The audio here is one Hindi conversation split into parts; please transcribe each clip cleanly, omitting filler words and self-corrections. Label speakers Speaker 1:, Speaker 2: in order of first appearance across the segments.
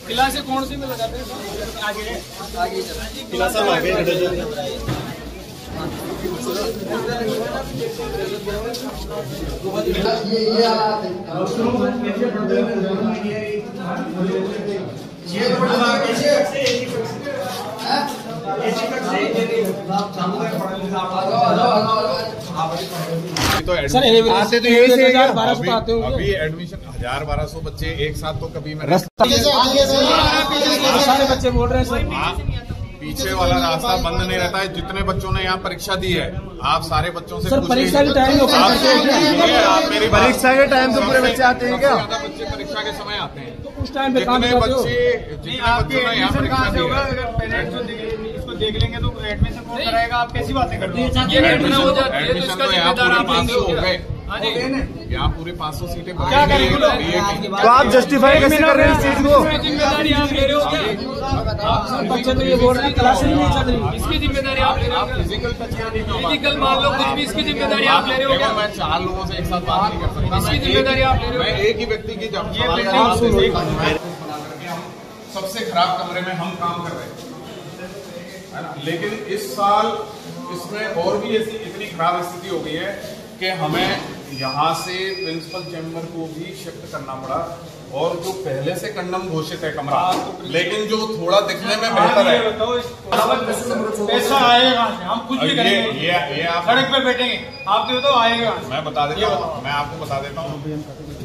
Speaker 1: क्लासे कौन सी में लगाते हैं? आगे क्लास आगे
Speaker 2: तो
Speaker 1: सर आते तो यही से 1200 आते हो।
Speaker 2: अभी एडमिशन 1000-1200 बच्चे एक साथ तो कभी मैं
Speaker 1: सारे बच्चे बोल रहे हैं सर।
Speaker 2: पीछे वाला रास्ता बंद नहीं रहता है। जितने बच्चों ने यहाँ परीक्षा दी है आप सारे बच्चों से
Speaker 1: सर परीक्षा के टाइम
Speaker 2: आप मेरी
Speaker 1: परीक्षा के टाइम तो पूरे बच्चे आते हैं क्या?
Speaker 2: ज्यादा बच्चे परीक्षा के समय आते हैं
Speaker 1: तो उस टाइम पे काम
Speaker 2: जितने
Speaker 1: करते हो?
Speaker 2: बच्चे ने यहाँ परीक्षा दी है
Speaker 3: इसको देख लेंगे तो एडमिशन कौन कराएगा? आप कैसी बातें करते हैं?
Speaker 2: एडमिशन तो यहाँ पूरे 500 हो गए। यहाँ पूरे 500 सीटें
Speaker 3: क्या करें?
Speaker 1: तो आप जस्टिफाई कैसे कर रहे हैं इस चीज को?
Speaker 3: जिम्मेदारी आप ले रहे हो क्या?
Speaker 1: बच्चे तो ये बोल रहे हैं क्लास नहीं चल रही।
Speaker 3: इसकी जिम्मेदारी आप ले रहे हो?
Speaker 2: फिजिकल
Speaker 3: फिजिकल मान लो कुछ भी, इसकी जिम्मेदारी आप ले रहे हो क्या?
Speaker 2: मैं 4 लोगों से एक साथ बात नहीं कर सकता।
Speaker 3: इसकी जिम्मेदारी आप ले रहे हो?
Speaker 2: मैं एक ही व्यक्ति की सबसे खराब कमरे में हम काम कर रहे हैं, है ना? लेकिन इस साल इसमें और भी ऐसी इतनी खराब स्थिति हो गई है कि हमें यहाँ से प्रिंसिपल चैम्बर को भी शिफ्ट करना पड़ा। और जो पहले से कंडम घोषित है कमरा, लेकिन जो थोड़ा दिखने में बेहतर है,
Speaker 3: पैसा आएगा, हम कुछ भी करेंगे,
Speaker 2: ये आप
Speaker 3: सड़क पे बैठेंगे, आप तो आएगा।
Speaker 2: मैं बता देता हूँ, मैं आपको बता देता हूँ।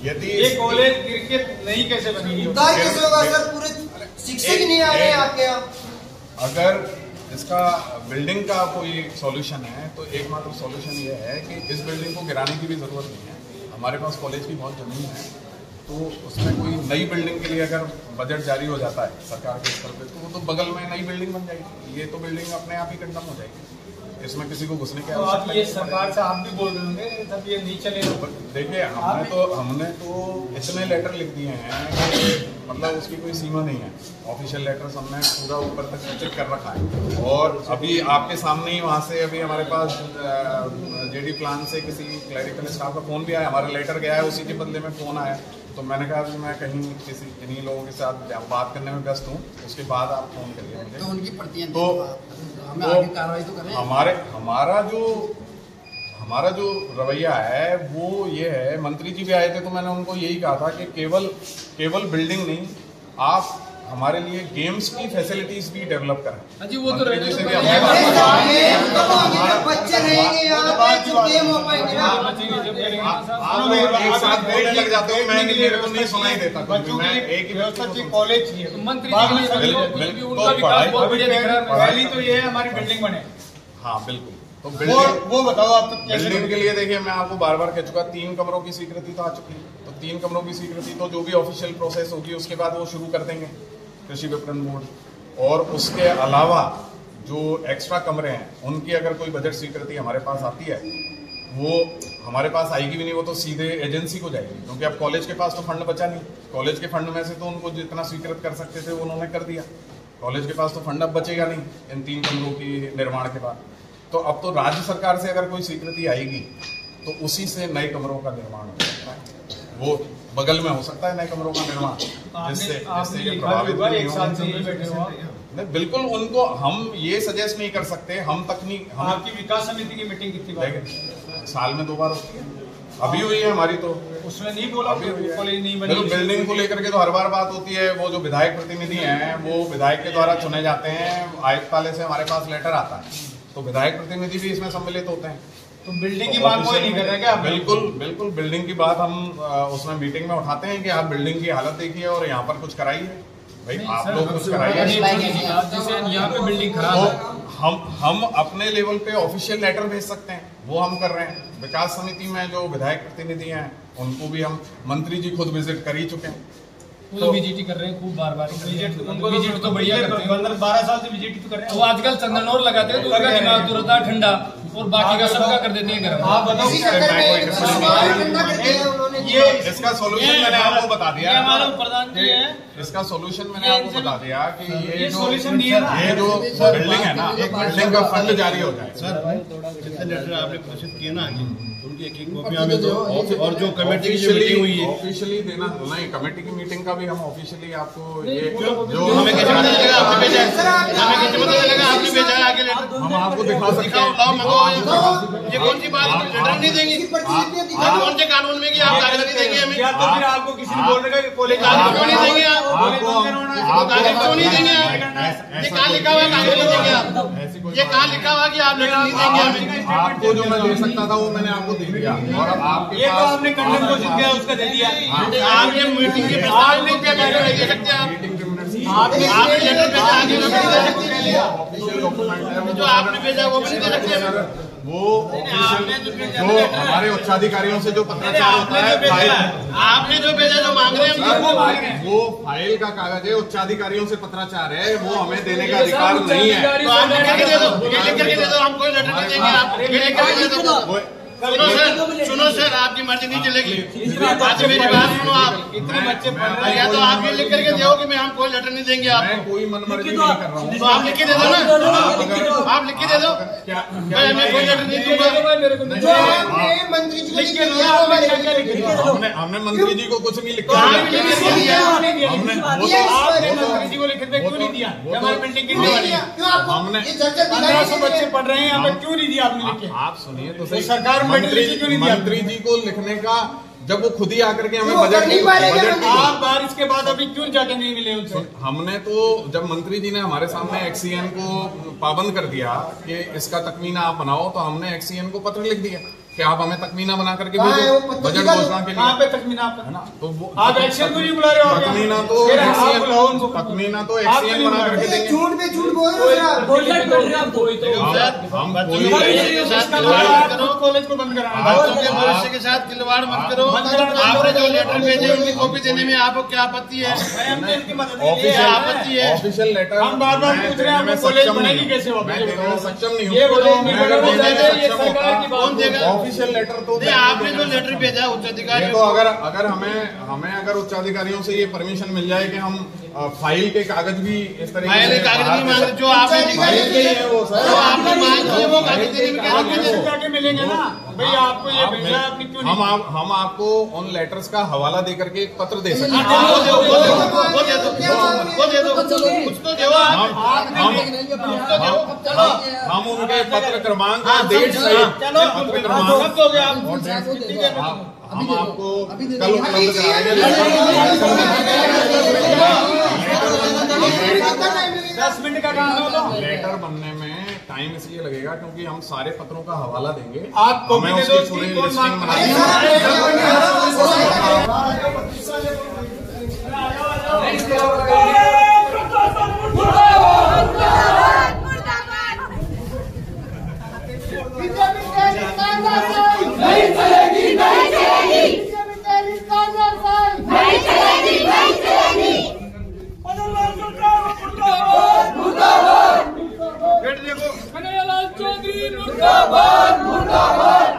Speaker 2: यदि
Speaker 3: ये कॉलेज क्रिकेट नहीं कैसे बनेगी?
Speaker 4: कैसे होगा सर? पूरे शिक्षक नहीं आ रहे हैं आपके यहाँ।
Speaker 2: अगर इसका बिल्डिंग का कोई सॉल्यूशन है तो एकमात्र सॉल्यूशन ये है कि इस बिल्डिंग को गिराने की भी जरूरत नहीं है। हमारे पास कॉलेज की बहुत जमीन है, तो उसमें कोई नई बिल्डिंग के लिए अगर बजट जारी हो जाता है सरकार के स्तर पे तो बगल में नई बिल्डिंग बन जाएगी। ये तो बिल्डिंग अपने आप ही कंडम हो जाएगी, इसमें किसी को घुसने की
Speaker 3: आवश्यकता नहीं। ये सरकार से आप भी बोल रहे होंगे तब ये नहीं चलेगा।
Speaker 2: देखिए हमने तो इतने लेटर लिख दिए हैं कि मतलब उसकी कोई सीमा नहीं है। ऑफिशियल लेटर्स हमने पूरा ऊपर तक सूचित कर रखा है। और अभी आपके सामने ही वहाँ से अभी हमारे पास जेडी प्लान से किसी क्लरिकल स्टाफ का फोन भी आया, हमारा लेटर गया है, उसी के बदले में फोन आया। तो मैंने कहा कि मैं कहीं किसी इन्हीं लोगों के साथ बात करने में व्यस्त हूँ, उसके बाद आप फोन करिए मुझे।
Speaker 4: तो उनकी प्रतियां
Speaker 2: तो
Speaker 4: हमें आगे कार्रवाई तो करें।
Speaker 2: हमारा जो रवैया है वो ये है, मंत्री जी भी आए थे तो मैंने उनको यही कहा था कि केवल बिल्डिंग नहीं, आप हमारे लिए गेम्स की फैसिलिटीज भी डेवलप करें।
Speaker 3: जी वो तो
Speaker 2: मंत्री जी से भी
Speaker 4: बच्चे रहेंगे यहाँ पे जो गेम हो पाएंगे ना।
Speaker 2: आप एक साथ बोलने लग जाते हो, मैं मेरे को नहीं सुनाई देता।
Speaker 3: बच्चों
Speaker 2: मैं
Speaker 3: की
Speaker 2: एक ही
Speaker 3: व्यवस्था की कॉलेज है, मंत्री
Speaker 2: पढ़ाई
Speaker 3: पहली तो ये है हमारी बिल्डिंग बने।
Speaker 2: हाँ बिल्कुल। तो
Speaker 3: वो बताओ आप
Speaker 2: बिल्डिंग के लिए देखिए मैं आपको बार बार कह चुका, 3 कमरों की स्वीकृति तो आ चुकी है। तो 3 कमरों की स्वीकृति तो जो भी ऑफिशियल प्रोसेस होगी उसके बाद वो शुरू कर देंगे कृषि विपणन बोर्ड। और उसके अलावा जो एक्स्ट्रा कमरे हैं उनकी अगर कोई बजट स्वीकृति हमारे पास आती है, वो हमारे पास आएगी भी नहीं, वो तो सीधे एजेंसी को जाएगी, क्योंकि अब कॉलेज के पास तो फंड बचा नहीं। कॉलेज के फंड में से तो उनको जितना स्वीकृत कर सकते थे उन्होंने कर दिया। कॉलेज के पास तो फंड अब बचेगा नहीं इन 3 कमरों की निर्माण के बाद। तो अब तो राज्य सरकार से अगर कोई स्वीकृति आएगी तो उसी से नए कमरों का निर्माण हो सकता है, वो बगल में हो सकता है नए कमरों का निर्माण, जिससे ये प्रभावित नहीं होंगे। बिल्कुल उनको हम ये सजेस्ट नहीं कर सकते, हम तकनीक
Speaker 3: आपकी विकास समिति की मीटिंग कितनी बार
Speaker 2: साल में 2 बार होती है, अभी हुई है हमारी, तो
Speaker 3: उसमें नहीं बोला
Speaker 2: अभी
Speaker 3: कॉलेज नहीं बनी।
Speaker 2: बिल्डिंग को लेकर के तो हर बार बात होती है। वो जो विधायक प्रतिनिधि हैं वो विधायक के द्वारा चुने जाते हैं, आयुक्तालय से हमारे पास लेटर आता है, तो विधायक प्रतिनिधि भी इसमें सम्मिलित होते हैं।
Speaker 3: तो बिल्डिंग की बात कोई नहीं कर रहा क्या?
Speaker 2: बिल्कुल बिल्डिंग की बात हम उसमें मीटिंग में उठाते हैं कि आप बिल्डिंग की हालत देखिए और यहाँ पर कुछ कराइए। भाई आप लोग कुछ कराइए।
Speaker 3: यहाँ पे बिल्डिंग खराब है,
Speaker 2: हम अपने लेवल पे ऑफिशियल लेटर भेज सकते हैं, वो हम कर रहे हैं। विकास समिति में जो विधायक प्रतिनिधि हैं उनको भी हम, मंत्री जी खुद विजिट कर ही चुके हैं,
Speaker 3: तो विजिट कर रहे हैं खूब बार उनको विजिट तो बढ़िया करते हैं। 12 साल से विजिट तो कर रहे हैं। वो आजकल चंदनौर लगाते हैं तो उनका दिमाग तो रहता है ठंडा, और बाकी का सबका कर देते हैं गर्म। आप बताओ
Speaker 2: ये इसका सोल्यूशन मैंने आपको बता दिया।
Speaker 3: हमारा प्रधान जी है,
Speaker 2: इसका सोल्यूशन मैंने आपको बता दिया कि ये जो बिल्डिंग है ना, एक बिल्डिंग का फंड जारी हो जाए।
Speaker 5: सर जितने लेटर आपने घोषित किए ना, उनके उनकी एक कॉपी हमें दो, और जो कमेटी की जो मीटिंग हुई है
Speaker 2: ऑफिशियली देना। नहीं, कमेटी की मीटिंग का भी हम ऑफिशियली आपको ये जो
Speaker 5: हमें कैसे पता चलेगा आपने भेजा है? हमें कैसे पता चलेगा आपने भेजा है? आगे लेटर
Speaker 2: हम आपको दिखा सकते हैं।
Speaker 5: ये कौन सी बात, लेटर नहीं देंगे? कौन से कानून में कि आप कागज नहीं देंगे हमें?
Speaker 1: या तो फिर आपको किसी ने बोल रहा है कॉलेज
Speaker 5: कागज क्यों नहीं देंगे आप? कागज क्यों नहीं देंगे आप? ये कहाँ लिखा हुआ कागज नहीं देंगे आप? ये कहाँ लिखा हुआ कि आप लेटर नहीं देंगे हमें?
Speaker 2: आपको जो मैं दे सकता था वो मैंने आपको दे दिया, और अब आपके
Speaker 1: ये तो
Speaker 2: पास
Speaker 1: आपने कंडम घोषित किया उसका दे दिया।
Speaker 5: आप ये मीटिंग के प्रस्ताव को क्या कहते हैं? दे सकते हैं आप? आपने लेटर भेजा, आगे वो नहीं दे सकते?
Speaker 2: ऑफिशियल डॉक्यूमेंट है
Speaker 5: जो आपने भेजा वो भी नहीं दे सकते हैं?
Speaker 2: वो ऑफिशियल जो हमारे उच्चाधिकारियों से जो पत्राचार होता है, फाइल
Speaker 5: आपने जो भेजा जो मांग रहे हैं
Speaker 2: वो फाइल का कागज है, उच्चाधिकारियों से पत्राचार है, वो हमें देने का अधिकार नहीं है।
Speaker 5: तो आप लिख करके दे दो, ये लिख करके दे दो, हम कोई लेटर नहीं देंगे। आप ये लिख करके दे दो। सुनो सर, आपकी मर्जी नहीं चलेगी। आज मेरी बात सुनो, आप
Speaker 1: इतने बच्चे पढ़ रहे
Speaker 5: या तो आप ये लिख करके दो कि मैं हम कोई लेटर नहीं देंगे
Speaker 2: मैं
Speaker 5: आपको।
Speaker 2: कोई मनमर्जी नहीं कर रहा हूँ।
Speaker 5: तो आप लिख के दे दो ना, आप लिख के दे दो।
Speaker 2: क्या
Speaker 5: मैं कोई लेटर नहीं दूंगा।
Speaker 4: जो आपने मंत्री जी को लिख के दिया वो मैं लिख के दो।
Speaker 2: हमने मंत्री जी को कुछ नहीं लिखा।
Speaker 5: आपने लिख के दिया।
Speaker 1: आपने मंत्री जी को लिखित में क्यों नहीं दिया? हमारी बिल्डिंग गिरने वाली है।
Speaker 4: क्यों आपको
Speaker 2: हमने-
Speaker 4: ये चर्चा
Speaker 1: 1500 बच्चे पढ़ रहे हैं यहाँ पे, क्यों नहीं दिया आपने लिख के?
Speaker 2: आप सुनिए तो सही।
Speaker 1: सरकार
Speaker 2: मंत्री
Speaker 1: क्यों नहीं दिया?
Speaker 2: मंत्री जी को लिखने का, जब वो खुद ही आकर के हमें
Speaker 4: क्यों
Speaker 2: बजट
Speaker 4: कर नहीं पा रहे हैं?
Speaker 1: आप बारिश के बाद अभी क्यों जाके नहीं मिले उनसे?
Speaker 2: हमने तो जब मंत्री जी ने हमारे सामने एक्सीएन को पाबंद कर दिया कि इसका तकमीना आप बनाओ, तो हमने एक्सीएन को पत्र लिख दिया कि आप हमें तकमीना बना करके
Speaker 4: कहाँ है
Speaker 2: भेजो
Speaker 4: वो पत्र?
Speaker 2: बजट घोषणा के
Speaker 1: कहाँ
Speaker 2: लिए,
Speaker 1: पे तकमीना आपका?
Speaker 2: है ना। तो वो
Speaker 1: आप एक्शन को नहीं बुला रहे हो? आप
Speaker 2: तकमीना
Speaker 1: यहाँ?
Speaker 2: तो
Speaker 1: फिर आप
Speaker 2: एक्सीएन
Speaker 1: बुलाओ उनको।
Speaker 2: तकमीना तो
Speaker 1: आप
Speaker 2: एक्सीएन
Speaker 1: नहीं
Speaker 2: बना
Speaker 1: बुला
Speaker 2: करके
Speaker 1: रहे।
Speaker 2: देंगे।
Speaker 4: झूठ पे झूठ बोल रहे हो आप।
Speaker 2: हम कोई
Speaker 1: कॉलेज को बंद कराना।
Speaker 5: बच्चों के भविष्य के साथ खिलवाड़ मत करो। आपने जो लेटर भेजे उनकी कॉपी देने में आपको क्या आपत्ति है?
Speaker 1: हमने इनकी मदद
Speaker 5: आपत्ति है?
Speaker 2: ऑफिशियल लेटर
Speaker 1: हम बार-बार पूछ रहे हैं, हमें कॉलेज बनेगी कैसे वापस?
Speaker 2: मैं देने में सक्षम नहीं हूँ।
Speaker 1: ये बताओ,
Speaker 2: मैं अगर
Speaker 1: ये
Speaker 2: देने में
Speaker 1: ये
Speaker 2: सक्षम
Speaker 1: सरकार की
Speaker 2: होता,
Speaker 1: बात
Speaker 5: कौन देगा?
Speaker 2: ऑफिशियल लेटर तो
Speaker 5: नहीं, आपने जो लेटर भेजा उच्च
Speaker 2: ये
Speaker 5: अधिकारी
Speaker 2: तो अगर हमें अगर उच्चाधिकारियों से ये परमिशन मिल जाए कि हम फाइल के कागज भी इस तरह
Speaker 5: फाइल के कागज नहीं मांग रहे, जो आपने
Speaker 2: फाइल के ही है वो सर।
Speaker 5: जो आपने मांग किए वो कागज देने में क्या
Speaker 1: आप
Speaker 5: दिक्कत है?
Speaker 1: कैसे जाके मिलेंगे ना भाई? आपको ये भेजा है, आपने क्यों नहीं?
Speaker 2: हम आपको उन लेटर्स का हवाला दे करके एक पत्र दे सकते हैं।
Speaker 5: वो दे दो, वो दे दो, वो दे दो, वो दे दो, कुछ तो दो आप।
Speaker 2: हम उनके पत्र क्रमांक और डेट सहित
Speaker 1: चलो,
Speaker 2: पत्र क्रमांक
Speaker 1: सब हो गया।
Speaker 2: और डेट हम आपको कल उपलब्ध कराएंगे।
Speaker 1: 10 मिनट का काम हो तो
Speaker 2: लेटर बनने में टाइम इसलिए लगेगा क्योंकि हम सारे पत्रों का हवाला देंगे।
Speaker 1: आप कॉपी
Speaker 2: हमें
Speaker 1: दे दो,
Speaker 2: उसकी पूरी
Speaker 1: कौन
Speaker 2: लिस्टिंग
Speaker 1: मांगता
Speaker 2: बनानी
Speaker 3: कन्हैयालाल चौधरी मुर्दाबाद, मुर्दाबाद।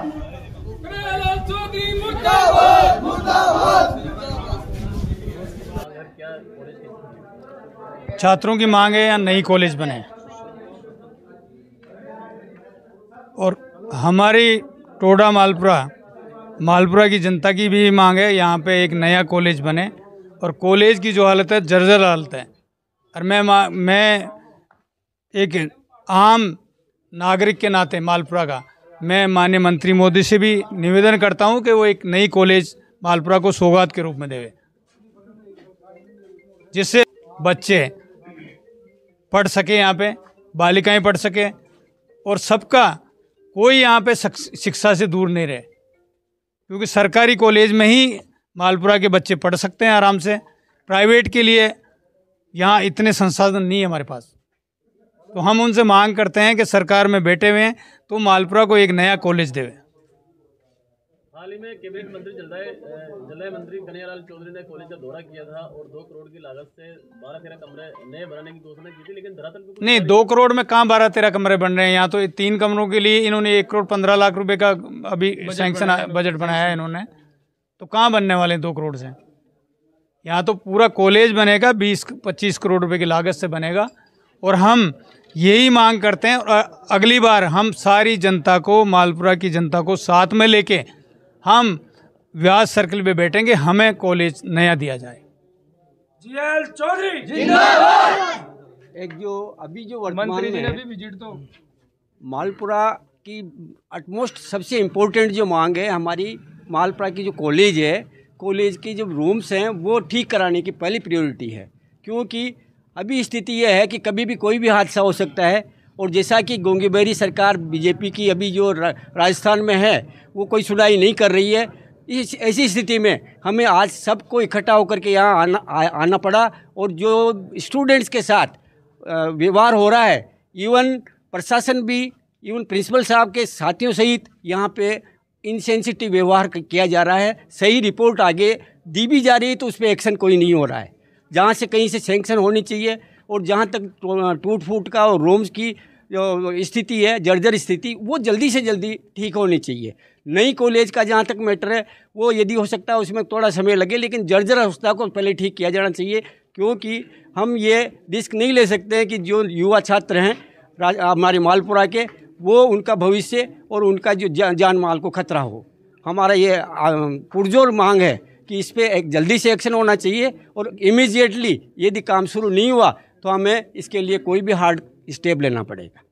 Speaker 3: कन्हैयालाल चौधरी मुर्दाबाद, मुर्दाबाद।
Speaker 6: छात्रों की मांग है या नई कॉलेज बने, और हमारी टोडा मालपुरा की जनता की भी मांग है यहाँ पे एक नया कॉलेज बने। और कॉलेज की जो हालत है जर्जर हालत है। और मैं एक आम नागरिक के नाते मालपुरा का मैं माननीय मंत्री मोदी से भी निवेदन करता हूँ कि वो एक नई कॉलेज मालपुरा को सौगात के रूप में देवे, जिससे बच्चे पढ़ सके, यहाँ पे बालिकाएं पढ़ सके और सबका कोई यहाँ पे शिक्षा से दूर नहीं रहे। क्योंकि सरकारी कॉलेज में ही मालपुरा के बच्चे पढ़ सकते हैं आराम से। प्राइवेट के लिए यहाँ इतने संसाधन नहीं है हमारे पास। तो हम उनसे मांग करते हैं कि सरकार में बैठे हुए हैं तो मालपुरा को एक नया कॉलेज देवे।
Speaker 7: हाल ही में कैबिनेट मंत्री जलदाय मंत्री कन्हैयालाल चौधरी ने कॉलेज का दौरा किया था और 2 करोड़ की लागत से 12-13 कमरे नए बनाने की घोषणा की थी, लेकिन धरातल पर
Speaker 6: नहीं, 2 करोड़ में कहाँ 12-13 कमरे बन रहे हैं। यहाँ तो 3 कमरों के लिए इन्होंने 1 करोड़ 15 लाख रुपए का अभी सैंक्शन बजट बनाया है इन्होंने। तो कहाँ बनने वाले हैं 2 करोड़ से? यहाँ तो पूरा कॉलेज बनेगा 20-25 करोड़ रुपए की लागत से बनेगा। और हम यही मांग करते हैं। और अगली बार हम सारी जनता को, मालपुरा की जनता को साथ में लेके हम व्यास सर्कल पे बैठेंगे, हमें कॉलेज नया दिया जाए।
Speaker 3: जीएल चौधरी
Speaker 8: जिंदाबाद। एक जो अभी जो वर्तमान
Speaker 3: मंत्री जी ने
Speaker 8: में
Speaker 3: भी विजिट तो
Speaker 8: मालपुरा की अटमोस्ट सबसे इम्पोर्टेंट जो मांग है, हमारी मालपुरा की जो कॉलेज है, कॉलेज के जो रूम्स हैं वो ठीक कराने की पहली प्रायोरिटी है। क्योंकि अभी स्थिति यह है कि कभी भी कोई भी हादसा हो सकता है। और जैसा कि गोंगीबेरी सरकार बीजेपी की अभी जो राजस्थान में है वो कोई सुनाई नहीं कर रही है, इस ऐसी स्थिति में हमें आज सबको इकट्ठा होकर के यहाँ आना पड़ा। और जो स्टूडेंट्स के साथ व्यवहार हो रहा है, इवन प्रशासन भी, इवन प्रिंसिपल साहब के साथियों सहित यहाँ पे इनसेंसिटिव व्यवहार किया जा रहा है। सही रिपोर्ट आगे दी भी जा रही है तो उस पर एक्शन कोई नहीं हो रहा है। जहाँ से कहीं से सैंक्शन होनी चाहिए और जहाँ तक टूट फूट का और रूम्स की जो स्थिति है, जर्जर स्थिति, वो जल्दी से जल्दी ठीक होनी चाहिए। नई कॉलेज का जहाँ तक मैटर है वो यदि हो सकता है उसमें थोड़ा समय लगे, लेकिन जर्जर अवस्था को पहले ठीक किया जाना चाहिए। क्योंकि हम ये रिस्क नहीं ले सकते हैं कि जो युवा छात्र हैं हमारे मालपुरा के, वो उनका भविष्य और उनका जो जान माल को खतरा हो। हमारा ये पुरजोर मांग है कि इस पर एक जल्दी से एक्शन होना चाहिए और इमीडिएटली यदि काम शुरू नहीं हुआ तो हमें इसके लिए कोई भी हार्ड स्टेप लेना पड़ेगा।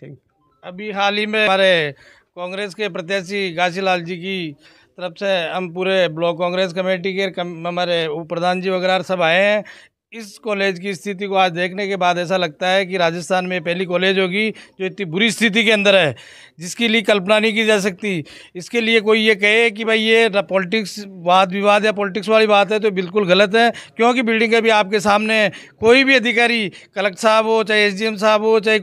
Speaker 8: Thank you.
Speaker 9: अभी हाल ही में हमारे कांग्रेस के प्रत्याशी घासीलाल जी की तरफ से हम पूरे ब्लॉक कांग्रेस कमेटी के हमारे उप प्रधान जी वगैरह सब आए हैं। इस कॉलेज की स्थिति को आज देखने के बाद ऐसा लगता है कि राजस्थान में पहली कॉलेज होगी जो इतनी बुरी स्थिति के अंदर है, जिसके लिए कल्पना नहीं की जा सकती। इसके लिए कोई ये कहे कि भाई ये पॉलिटिक्स वाद विवाद या पॉलिटिक्स वाली बात है तो बिल्कुल गलत है। क्योंकि बिल्डिंग अभी आपके सामने कोई भी अधिकारी, कलेक्टर साहब हो, चाहे एसडीएम साहब हो, चाहे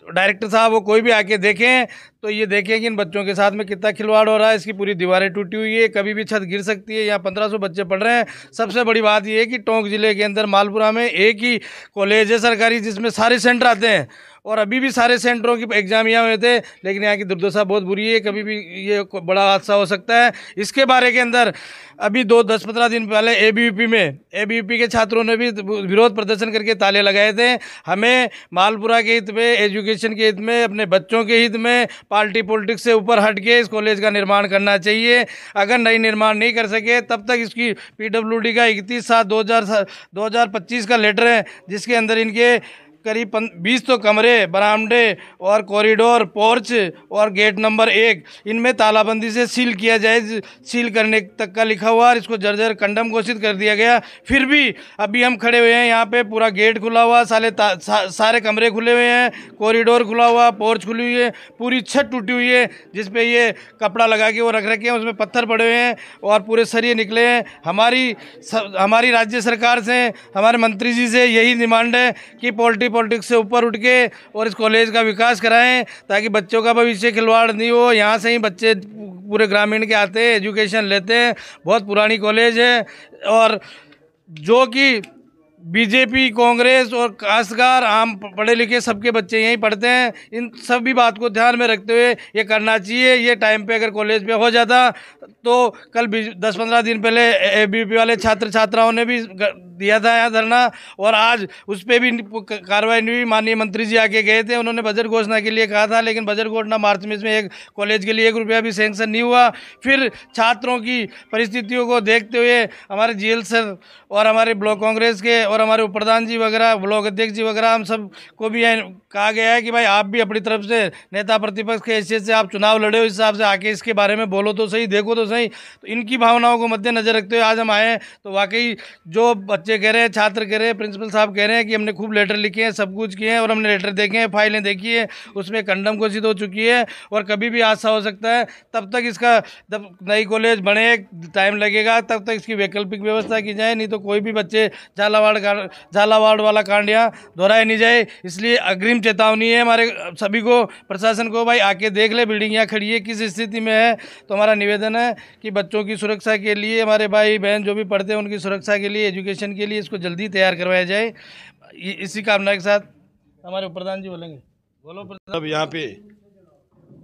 Speaker 9: डायरेक्टर साहब वो कोई भी आके देखें तो ये देखें कि इन बच्चों के साथ में कितना खिलवाड़ हो रहा है। इसकी पूरी दीवारें टूटी हुई है, कभी भी छत गिर सकती है। यहाँ 1500 बच्चे पढ़ रहे हैं। सबसे बड़ी बात ये है कि टोंक जिले के अंदर मालपुरा में एक ही कॉलेज है सरकारी जिसमें सारे सेंटर आते हैं और अभी भी सारे सेंटरों की एग्जाम यहाँ हुए थे। लेकिन यहाँ की दुर्दशा बहुत बुरी है, कभी भी ये बड़ा हादसा हो सकता है। इसके बारे के अंदर अभी 10-15 दिन पहले एबीवीपी के छात्रों ने भी विरोध प्रदर्शन करके ताले लगाए थे। हमें मालपुरा के हित में, एजुकेशन के हित में, अपने बच्चों के हित में पार्टी पॉलिटिक्स से ऊपर हट के इस कॉलेज का निर्माण करना चाहिए। अगर नई निर्माण नहीं कर सके तब तक इसकी PWD का 31/7/2025 का लेटर है जिसके अंदर इनके करीब 20 तो कमरे, बरामदे और कॉरिडोर, पोर्च और गेट नंबर 1 इनमें तालाबंदी से सील किया जाए, सील करने तक का लिखा हुआ और इसको जर्जर कंडम घोषित कर दिया गया। फिर भी अभी हम खड़े हुए हैं यहाँ पे, पूरा गेट खुला हुआ, सारे कमरे खुले हुए हैं, कॉरिडोर खुला हुआ, पोर्च खुली हुई है, पूरी छत टूटी हुई है जिसपे ये कपड़ा लगा के वो रख रखे हैं, उसमें पत्थर पड़े हुए हैं और पूरे सरिये निकले हैं। हमारी राज्य सरकार से, हमारे मंत्री जी से यही डिमांड है कि पॉलिटिक्स से ऊपर उठ के और इस कॉलेज का विकास कराएं ताकि बच्चों का भविष्य खिलवाड़ नहीं हो। यहाँ से ही बच्चे पूरे ग्रामीण के आते हैं, एजुकेशन लेते हैं। बहुत पुरानी कॉलेज है और जो कि बीजेपी, कांग्रेस और खासकर आम पढ़े लिखे सबके बच्चे यहीं पढ़ते हैं। इन सभी बात को ध्यान में रखते हुए ये करना चाहिए। ये टाइम पे अगर कॉलेज पे हो जाता तो कल 10-15 दिन पहले एबीवीपी वाले छात्र छात्राओं ने भी दिया था यहाँ धरना और आज उस पर भी कार्रवाई नहीं हुई। माननीय मंत्री जी आके गए थे, उन्होंने बजट घोषणा के लिए कहा था लेकिन बजट घोषणा मार्च में इसमें एक कॉलेज के लिए 1 रुपया भी सैंक्शन नहीं हुआ। फिर छात्रों की परिस्थितियों को देखते हुए हमारे जीएल सर और हमारे ब्लॉक कांग्रेस के और हमारे उप प्रधान जी वगैरह, ब्लॉक अध्यक्ष जी वगैरह, हम सब को भी कहा गया है कि भाई आप भी अपनी तरफ से नेता प्रतिपक्ष के हैसियत से आप चुनाव लड़े हो, इस हिसाब से आके इसके बारे में बोलो तो सही, देखो तो सही। तो इनकी भावनाओं को मद्देनजर रखते हुए आज हम आए हैं। तो वाकई जो बच्चे कह रहे हैं, छात्र कह रहे हैं, प्रिंसिपल साहब कह रहे हैं कि हमने खूब लेटर लिखे हैं, सब कुछ किए हैं और हमने लेटर देखे हैं, फाइलें देखी है, उसमें कंडम घोषित हो चुकी है और कभी भी हादसा हो सकता है। तब तक इसका, जब नई कॉलेज बने टाइम लगेगा, तब तक इसकी वैकल्पिक व्यवस्था की जाए, नहीं तो कोई भी बच्चे झालावाड़ वाला कांड यहाँ दोहराया नहीं जाए। इसलिए अग्रिम चेतावनी है हमारे सभी को, प्रशासन को, भाई आके देख ले बिल्डिंग यहाँ खड़ी है किस स्थिति में है। तो हमारा निवेदन है कि बच्चों की सुरक्षा के लिए, हमारे भाई बहन जो भी पढ़ते हैं उनकी सुरक्षा के लिए, एजुकेशन के लिए इसको जल्दी तैयार करवाया जाए। इसी कामना के साथ हमारे प्रधान जी बोलेंगे। बोलो प्रधान।
Speaker 10: अब यहाँ पे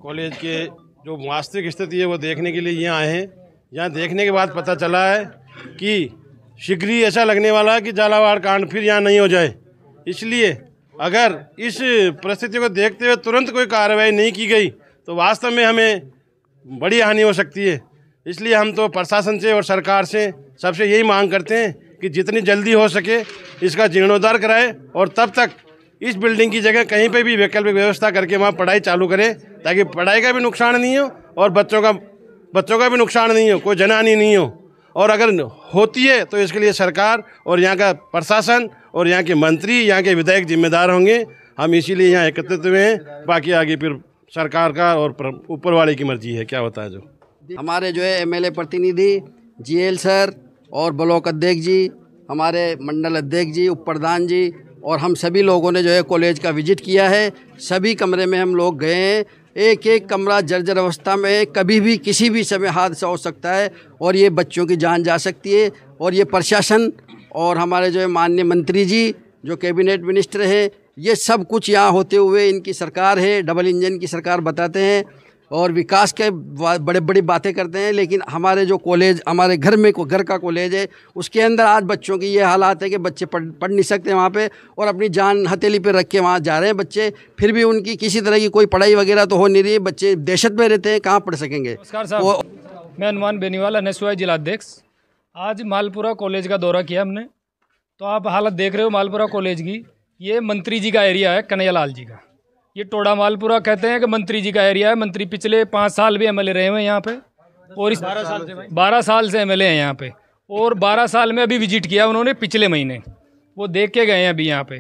Speaker 10: कॉलेज के जो वास्तविक स्थिति है वो देखने के लिए यहाँ आए हैं। यहाँ देखने के बाद पता चला है कि शीघ्र ही ऐसा लगने वाला है कि झालावाड़ कांड फिर यहाँ नहीं हो जाए, इसलिए अगर इस परिस्थिति को देखते हुए तुरंत कोई कार्रवाई नहीं की गई तो वास्तव में हमें बड़ी हानि हो सकती है। इसलिए हम तो प्रशासन से और सरकार से सबसे यही मांग करते हैं कि जितनी जल्दी हो सके इसका जीर्णोद्धार कराए और तब तक इस बिल्डिंग की जगह कहीं पे भी वैकल्पिक व्यवस्था करके वहाँ पढ़ाई चालू करें, ताकि पढ़ाई का भी नुकसान नहीं हो और बच्चों का भी नुकसान नहीं हो, कोई जनहानि नहीं हो। और अगर होती है तो इसके लिए सरकार और यहाँ का प्रशासन और यहाँ के मंत्री, यहाँ के विधायक जिम्मेदार होंगे। हम इसीलिए यहाँ एकत्रित हुए हैं। बाकी आगे फिर सरकार का और ऊपर वाले की मर्जी है, क्या होता है। जो
Speaker 8: हमारे जो है एमएलए प्रतिनिधि जीएल सर और ब्लॉक अध्यक्ष जी, हमारे मंडल अध्यक्ष जी, उप प्रधान जी और हम सभी लोगों ने जो है कॉलेज का विजिट किया है। सभी कमरे में हम लोग गए हैं। एक एक कमरा जर्जर अवस्था में है, कभी भी किसी भी समय हादसा हो सकता है और ये बच्चों की जान जा सकती है। और ये प्रशासन और हमारे जो है माननीय मंत्री जी जो कैबिनेट मिनिस्टर है, ये सब कुछ यहाँ होते हुए इनकी सरकार है, डबल इंजन की सरकार बताते हैं और विकास के बड़े बड़ी बातें करते हैं। लेकिन हमारे जो कॉलेज, हमारे घर का कॉलेज है, उसके अंदर आज बच्चों की ये हालात है कि बच्चे पढ़ नहीं सकते वहाँ पे और अपनी जान हथेली पे रख के वहाँ जा रहे हैं बच्चे। फिर भी उनकी किसी तरह की कोई पढ़ाई वगैरह तो हो नहीं रही है। बच्चे दहशत में रहते हैं, कहाँ पढ़ सकेंगे।
Speaker 3: नमस्कार साहब, मैं हनुमान बेनीवाल NSY जिलाध्यक्ष। आज मालपुरा कॉलेज का दौरा किया हमने, तो आप हालत देख रहे हो मालपुरा कॉलेज की। ये मंत्री जी का एरिया है, कन्हैयालाल जी का। ये टोडा मालपुरा कहते हैं कि मंत्री जी का एरिया है। मंत्री पिछले 5 साल भी MLA रहे हुए हैं यहाँ पे और इस 12 साल से MLA हैं यहाँ पे। और 12 साल में अभी विजिट किया उन्होंने, पिछले महीने वो देख के गए हैं अभी यहाँ पे।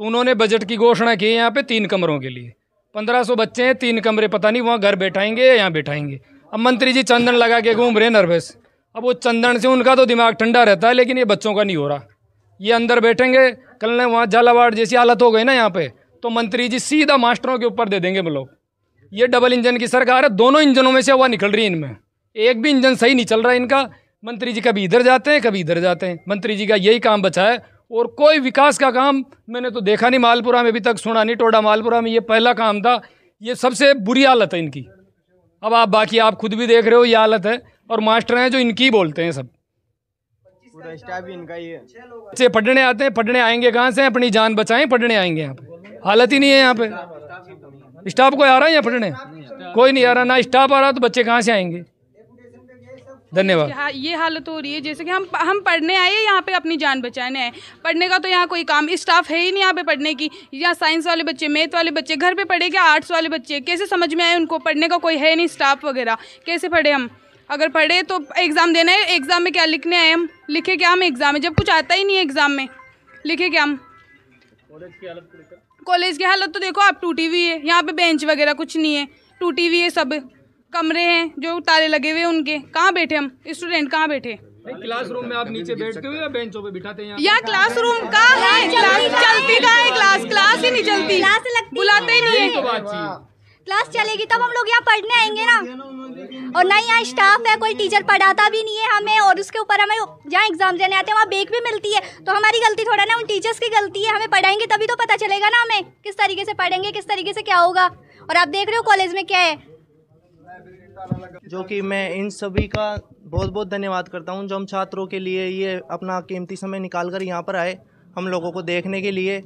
Speaker 3: तो उन्होंने बजट की घोषणा की है यहाँ पे 3 कमरों के लिए। 1500 बच्चे हैं, 3 कमरे, पता नहीं वहाँ घर बैठाएंगे या यहाँ बैठाएंगे। अब मंत्री जी चंदन लगा के घूम रहे नर्वस। अब वो चंदन से उनका तो दिमाग ठंडा रहता है, लेकिन ये बच्चों का नहीं हो रहा। ये अंदर बैठेंगे, कल ने वहाँ झालावाड़ जैसी हालत हो गई ना यहाँ पे, तो मंत्री जी सीधा मास्टरों के ऊपर दे देंगे ब्लॉक। ये डबल इंजन की सरकार है, दोनों इंजनों में से हवा निकल रही है इनमें, एक भी इंजन सही नहीं चल रहा है इनका। मंत्री जी कभी इधर जाते हैं, कभी इधर जाते हैं। मंत्री जी का यही काम बचा है और कोई विकास का काम मैंने तो देखा नहीं मालपुरा में, अभी तक सुना नहीं। टोडा मालपुरा में ये पहला काम था। ये सबसे बुरी हालत है इनकी। अब आप बाकी आप खुद भी देख रहे हो ये हालत है, और मास्टर हैं जो इनकी बोलते हैं सब।
Speaker 4: पूरा स्टाफ भी इनका ही है।
Speaker 3: बच्चे पढ़ने आते हैं, पढ़ने आएंगे कहाँ से? अपनी जान बचाएं, पढ़ने आएंगे। यहाँ पे हालत ही नहीं है। यहाँ पे स्टाफ कोई आ रहा है यहाँ पढ़ने? कोई नहीं आ रहा। ना स्टाफ आ रहा तो बच्चे कहाँ से आएंगे? धन्यवाद।
Speaker 11: ये हालत हो रही है जैसे कि हम पढ़ने आए, यहाँ पे अपनी जान बचाने आए। पढ़ने का तो यहाँ कोई काम, स्टाफ है ही नहीं यहाँ पे पढ़ने की। यहाँ साइंस वाले बच्चे, मैथ वाले बच्चे घर पे पढ़े, क्या आर्ट्स वाले बच्चे कैसे समझ में आए? उनको पढ़ने का कोई है नहीं, स्टाफ वगैरह। कैसे पढ़े हम? अगर पढ़े तो एग्ज़ाम देना है। एग्ज़ाम में क्या लिखने आए हम? लिखे क्या हम एग्ज़ाम में, जब कुछ आता ही नहीं है एग्ज़ाम में? लिखे क्या हम? कॉलेज की हालत तो देखो आप, टूटी हुई है। यहाँ पे बेंच वगैरह कुछ नहीं है, टूटी हुई है। सब कमरे हैं जो ताले लगे हुए हैं उनके। कहाँ बैठे हम स्टूडेंट, कहाँ बैठे?
Speaker 3: क्लासरूम में आप नीचे बैठते हो या बेंचों पे बिठाते हैं?
Speaker 11: यहाँ क्लासरूम कहाँ है? चलती कहाँ है क्लास? क्लास ही नहीं चलती, बुलाते ही नहीं है।
Speaker 12: क्लास चलेगी तब हम लोग यहाँ पढ़ने आएंगे ना। और ना यहाँ स्टाफ है, कोई टीचर पढ़ाता भी नहीं है हमें। और उसके ऊपर हमें जहाँ एग्जाम देने आते हैं वहाँ ब्रेक भी मिलती है, तो हमारी गलती थोड़ा ना, उन टीचर्स की गलती है। हमें पढ़ाएंगे तभी तो पता चलेगा ना हमें किस तरीके से पढ़ेंगे, किस तरीके से क्या होगा। और आप देख रहे हो कॉलेज में क्या है।
Speaker 13: जो कि मैं इन सभी का बहुत बहुत धन्यवाद करता हूँ, जो हम छात्रों के लिए ये अपना कीमती समय निकाल कर यहाँ पर आए हम लोगों को देखने के लिए।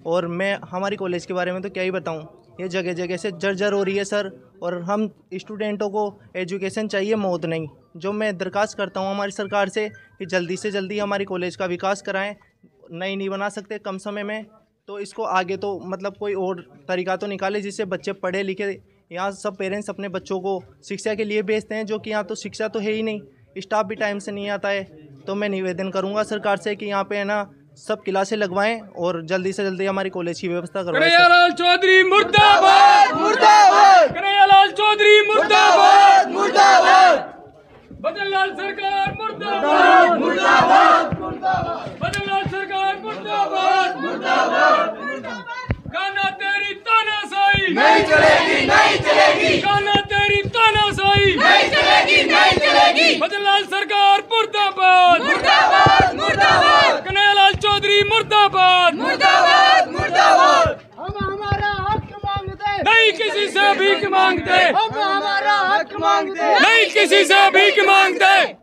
Speaker 13: और मैं हमारी कॉलेज के बारे में तो क्या ही बताऊँ, ये जगह जगह से जर्जर हो रही है सर। और हम स्टूडेंटों को एजुकेशन चाहिए, मौत नहीं। जो मैं दरख्वास्त करता हूँ हमारी सरकार से कि जल्दी से जल्दी हमारी कॉलेज का विकास कराएं। नहीं बना सकते कम समय में, तो इसको आगे तो मतलब कोई और तरीका तो निकाले जिससे बच्चे पढ़े लिखे। यहाँ सब पेरेंट्स अपने बच्चों को शिक्षा के लिए भेजते हैं, जो कि यहाँ तो शिक्षा तो है ही नहीं, स्टाफ भी टाइम से नहीं आता है। तो मैं निवेदन करूँगा सरकार से कि यहाँ पे है ना सब क्लासें लगवाएं और जल्दी से जल्दी हमारी कॉलेज की व्यवस्था करवाएं।
Speaker 3: कन्हैयालाल चौधरी मुर्दाबाद, मुर्दाबाद। कन्हैयालाल चौधरी मुर्दाबाद, मुर्दाबाद। बदनलाल सरकार मुर्दाबाद, मुर्दाबाद, मुर्दाबाद। बदनलाल सरकार मुर्दाबाद, मुर्दाबाद, मुर्दाबाद। गाना तेरी तानाशाही नहीं चलेगी, नहीं चलेगी। गाना तेरी तानाशाही नहीं चलेगी, नहीं चलेगी। बदनलाल सरकार मुर्दाबाद, मुर्दाबाद, मुर्दाबाद। कन्हैयालाल चौधरी मुर्दाबाद, मुर्दाबाद, मुर्दाबाद।
Speaker 5: हम हमारा हक मांगते
Speaker 3: नहीं किसी से भीख मांगते,
Speaker 5: हम हमारा हक मांगते
Speaker 3: नहीं किसी से भीख मांगते।